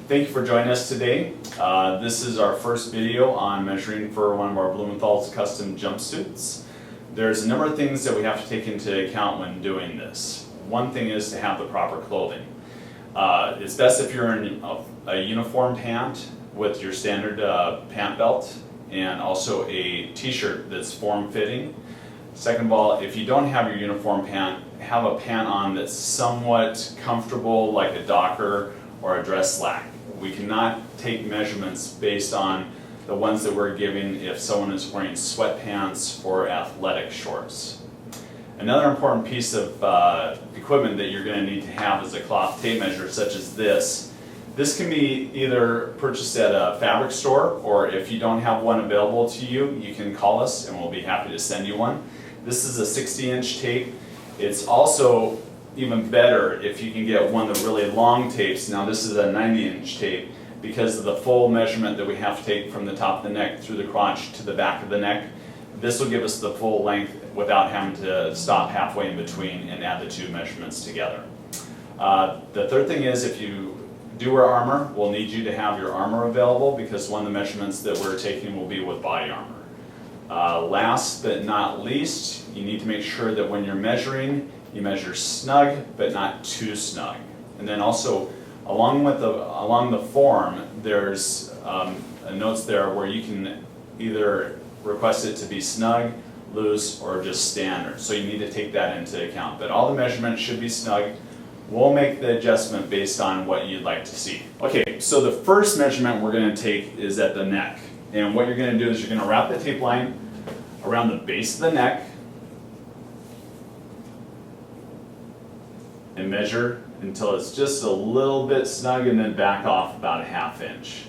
Thank you for joining us today. This is our first video on measuring for one of our Blumenthal's custom jumpsuits. There's a number of things that we have to take into account when doing this. One thing is to have the proper clothing. It's best if you're in a uniform pant with your standard pant belt and also a t-shirt that's form-fitting. Second of all, if you don't have your uniform pant, have a pant on that's somewhat comfortable, like a Docker or a dress slack. We cannot take measurements based on the ones that we're giving if someone is wearing sweatpants or athletic shorts. Another important piece of equipment that you're going to need to have is a cloth tape measure such as this. This can be either purchased at a fabric store, or if you don't have one available to you, you can call us and we'll be happy to send you one. This is a 60-inch tape. It's also even better if you can get one of the really long tapes. Now this is a 90-inch tape because of the full measurement that we have to take from the top of the neck through the crotch to the back of the neck. This will give us the full length without having to stop halfway in between and add the two measurements together. The third thing is, if you do wear armor, we'll need you to have your armor available because one of the measurements that we're taking will be with body armor. Last but not least, you need to make sure that when you're measuring, you measure snug but not too snug. And then also along the form, there's notes there where you can either request it to be snug, loose, or just standard. So you need to take that into account. But all the measurements should be snug. We'll make the adjustment based on what you'd like to see. Okay, so the first measurement we're going to take is at the neck. And what you're going to do is you're going to wrap the tape line around the base of the neck and measure until it's just a little bit snug, and then back off about a ½ inch.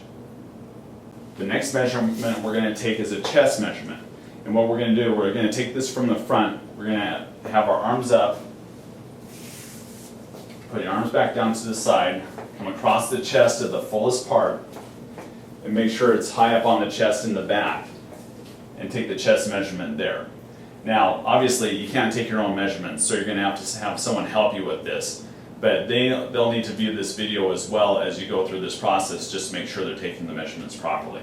The next measurement we're going to take is a chest measurement. And what we're going to do, we're going to take this from the front. We're going to have our arms up, put your arms back down to the side, come across the chest at the fullest part, and make sure it's high up on the chest in the back, and take the chest measurement there. Now, obviously, you can't take your own measurements, so you're going to have someone help you with this. But they'll need to view this video as well as you go through this process, just to make sure they're taking the measurements properly.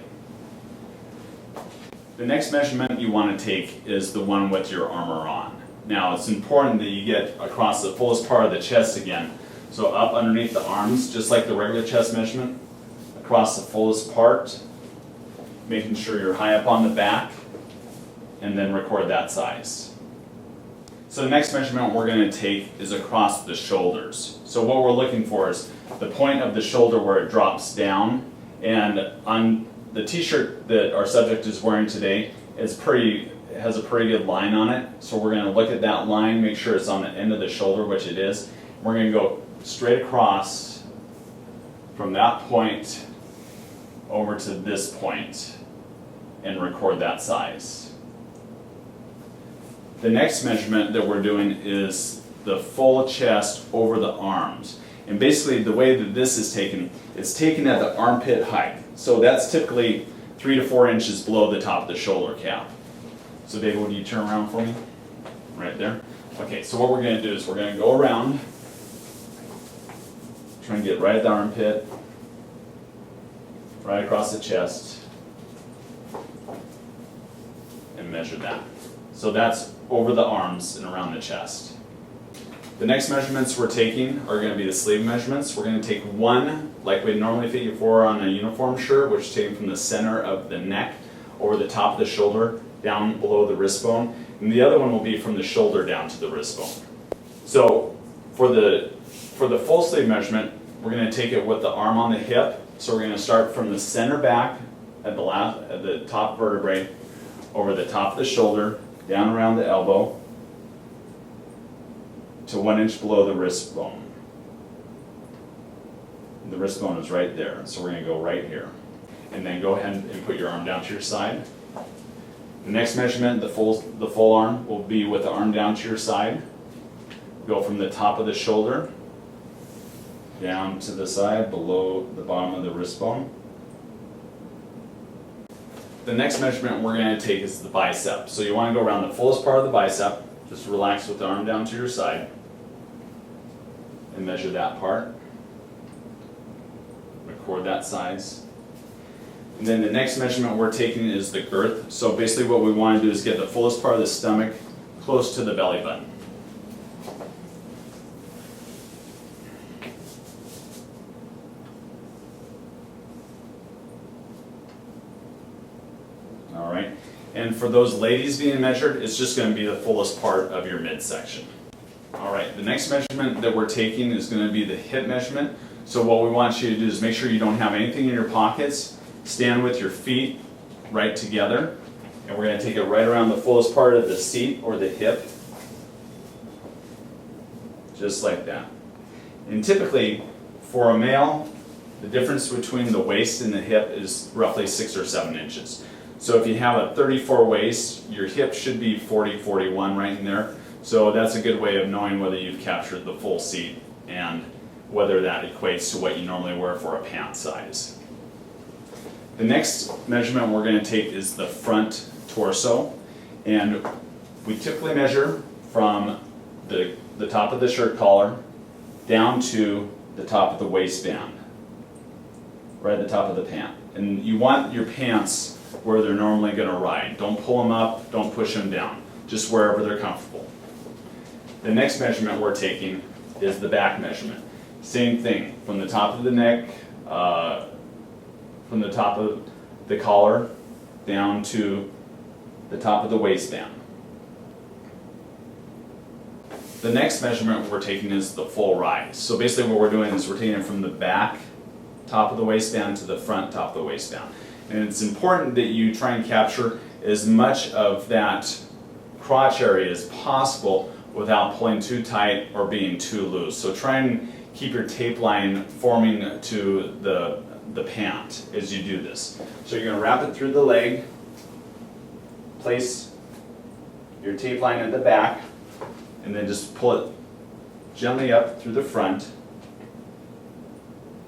The next measurement you want to take is the one with your armor on. Now, it's important that you get across the fullest part of the chest again. So up underneath the arms, just like the regular chest measurement, across the fullest part, making sure you're high up on the back, and then record that size. So the next measurement we're going to take is across the shoulders. So what we're looking for is the point of the shoulder where it drops down, and on the t-shirt that our subject is wearing today, it has a pretty good line on it. So we're going to look at that line, make sure it's on the end of the shoulder, which it is. We're going to go straight across from that point over to this point and record that size. The next measurement that we're doing is the full chest over the arms. And basically the way that this is taken, it's taken at the armpit height. So that's typically 3 to 4 inches below the top of the shoulder cap. So David, would you turn around for me? Right there. Okay, so what we're going to do is we're going to go around, try and get right at the armpit, right across the chest, and measure that. So that's over the arms and around the chest. The next measurements we're taking are going to be the sleeve measurements. We're going to take one, like we normally fit you for on a uniform shirt, which is taken from the center of the neck over the top of the shoulder, down below the wrist bone. And the other one will be from the shoulder down to the wrist bone. So for the full sleeve measurement, we're going to take it with the arm on the hip. So we're going to start from the center back at the top vertebrae, over the top of the shoulder, down around the elbow, to 1 inch below the wrist bone. The wrist bone is right there, so we're going to go right here. And then go ahead and put your arm down to your side. The next measurement, the full arm, will be with the arm down to your side. Go from the top of the shoulder down to the side below the bottom of the wrist bone. The next measurement we're going to take is the bicep. So you want to go around the fullest part of the bicep, just relax with the arm down to your side, and measure that part. record that size. And then the next measurement we're taking is the girth. So basically what we want to do is get the fullest part of the stomach close to the belly button. All right, and for those ladies being measured, it's just going to be the fullest part of your midsection. All right, the next measurement that we're taking is going to be the hip measurement. So what we want you to do is make sure you don't have anything in your pockets. Stand with your feet right together, and we're going to take it right around the fullest part of the seat or the hip, just like that. And typically, for a male, the difference between the waist and the hip is roughly 6 or 7 inches. So if you have a 34 waist, your hip should be 40, 41 right in there. So that's a good way of knowing whether you've captured the full seat and whether that equates to what you normally wear for a pant size. The next measurement we're going to take is the front torso, and we typically measure from the top of the shirt collar down to the top of the waistband, right at the top of the pant. And you want your pants where they're normally going to ride. Don't pull them up, don't push them down, just wherever they're comfortable. The next measurement we're taking is the back measurement. Same thing, from the top of the neck, from the top of the collar down to the top of the waistband. The next measurement we're taking is the full rise. So basically what we're doing is we're taking it from the back top of the waistband to the front top of the waistband. And it's important that you try and capture as much of that crotch area as possible without pulling too tight or being too loose. So try and keep your tape line forming to the pant as you do this. So you're going to wrap it through the leg, place your tape line at the back, and then just pull it gently up through the front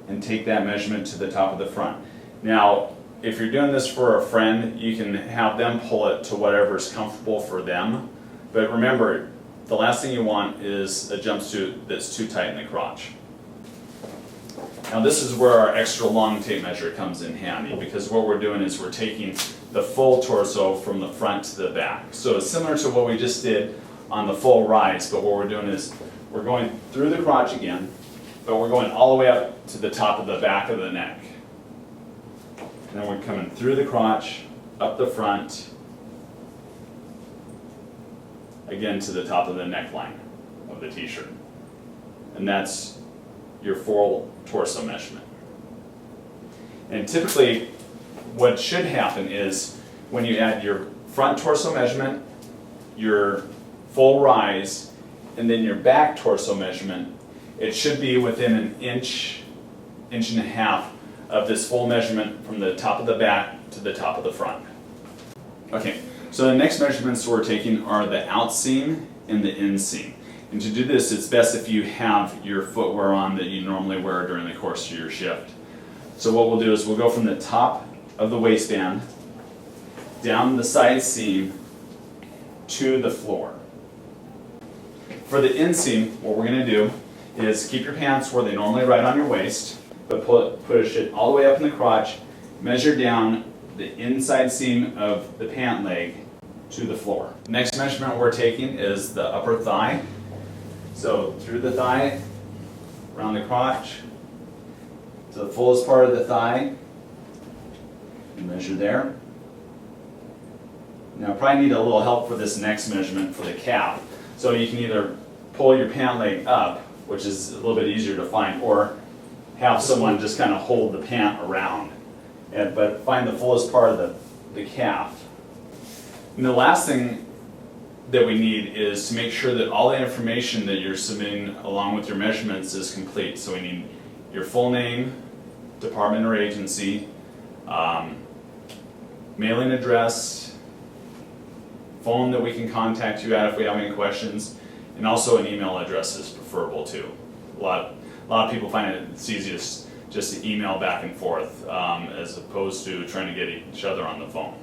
and take that measurement to the top of the front. Now, if you're doing this for a friend, you can have them pull it to whatever's comfortable for them. But remember, the last thing you want is a jumpsuit that's too tight in the crotch. Now this is where our extra long tape measure comes in handy, because what we're doing is we're taking the full torso from the front to the back. So it's similar to what we just did on the full rise, but what we're doing is we're going through the crotch again, but we're going all the way up to the top of the back of the neck. And then we're coming through the crotch, up the front, again to the top of the neckline of the t-shirt. And that's your full torso measurement. And typically what should happen is when you add your front torso measurement, your full rise, and then your back torso measurement, it should be within an inch, inch and a half of this full measurement from the top of the back to the top of the front. Okay, so the next measurements we're taking are the outseam and the inseam. And to do this, it's best if you have your footwear on that you normally wear during the course of your shift. So what we'll do is we'll go from the top of the waistband down the side seam to the floor. For the inseam, what we're going to do is keep your pants where they normally ride on your waist, but push it all the way up in the crotch, measure down the inside seam of the pant leg to the floor. Next measurement we're taking is the upper thigh. So through the thigh, around the crotch, to the fullest part of the thigh, and measure there. Now probably need a little help for this next measurement for the calf. So you can either pull your pant leg up, which is a little bit easier to find, or have someone just kind of hold the pant around. But find the fullest part of the calf. And the last thing that we need is to make sure that all the information that you're submitting along with your measurements is complete. So we need your full name, department or agency, mailing address, phone that we can contact you at if we have any questions, and also an email address is preferable too. A lot of people find it's easiest just to email back and forth as opposed to trying to get each other on the phone.